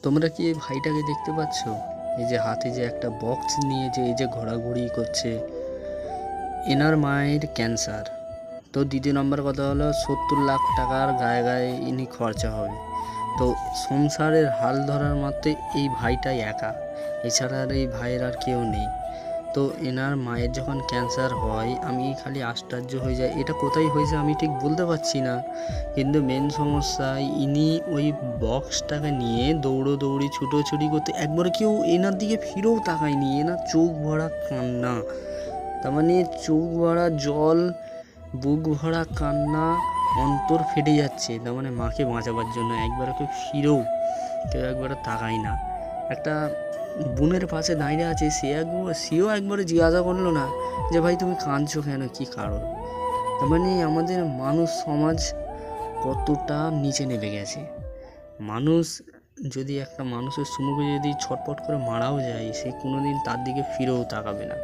তোমরা কি এই ভাইটাকে দেখতে পাচ্ছ? এই যে হাতে যে একটা বক্স নিয়ে যে এই যে ঘোরাঘুরি করছে, এনার মায়ের ক্যান্সার। তো দ্বিতীয় নম্বর কথা হলো 70 লাখ টাকার গায়ে গায়ে ইনি খরচা হবে। তো সংসারের হাল ধরার মাত্র এই ভাইটাই একা, এছাড়া আর এই ভাইয়ের আর কেউ নেই। তো এনার মায়ের যখন ক্যান্সার হয় আমি খালি আশ্চর্য হয়ে যাই, এটা কোথায় হয়েছে আমি ঠিক বলতে পারছি না। কিন্তু মেন সমস্যায় ইনি ওই বক্সটাকে নিয়ে দৌড়োদৌড়ি ছুটোছুটি করতে একবার কেউ এনার দিকে ফিরেও তাকায়নি। এনার চোখ ভরা কান্না, তার মানে চোখ ভরা জল, বুক ভরা কান্না, অন্তর ফেটে যাচ্ছে। তার মানে মাকে বাঁচাবার জন্য একবার কেউ ফিরেও কেউ একবার তাকায় না। একটা বোনের পাশে দাঁড়িয়ে আছে, সেও একবারে জিজ্ঞাসা করলো না যে ভাই তুমি কাঁদছো কেন, কী কারণ। তার মানে আমাদের মানুষ সমাজ কতটা নিচে নেমে গেছে। মানুষ যদি একটা মানুষের সম্মুখে যদি ছটপট করে মারাও যায়, সে কোনোদিন তার দিকে ফিরেও তাকাবে না।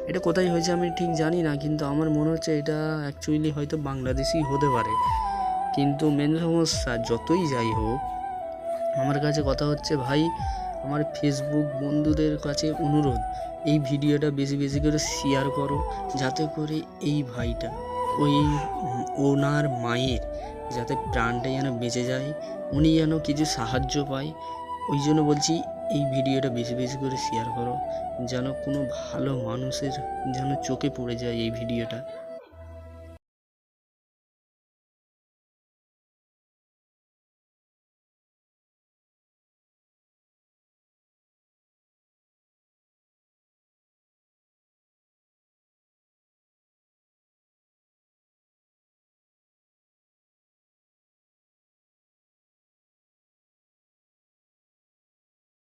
এটা কোথায় হয়েছে আমি ঠিক জানি না, কিন্তু আমার মনে হচ্ছে এটা অ্যাকচুয়ালি হয়তো বাংলাদেশেই হতে পারে। কিন্তু মেন সমস্যা যতই যাই হোক, আমার কাছে কথা হচ্ছে ভাই, আমার ফেসবুক বন্ধুদের কাছে অনুরোধ, এই ভিডিওটা বেশি বেশি করে শেয়ার করো, যাতে করে এই ভাইটা ওই ওনার মায়ের যাতে প্রাণটা যেন বেঁচে যায়, উনি যেন কিছু সাহায্য পায়। ওই জন্য বলছি এই ভিডিওটা বেশি বেশি করে শেয়ার করো, যেন কোনো ভালো মানুষের যেন চোখে পড়ে যায় এই ভিডিওটা।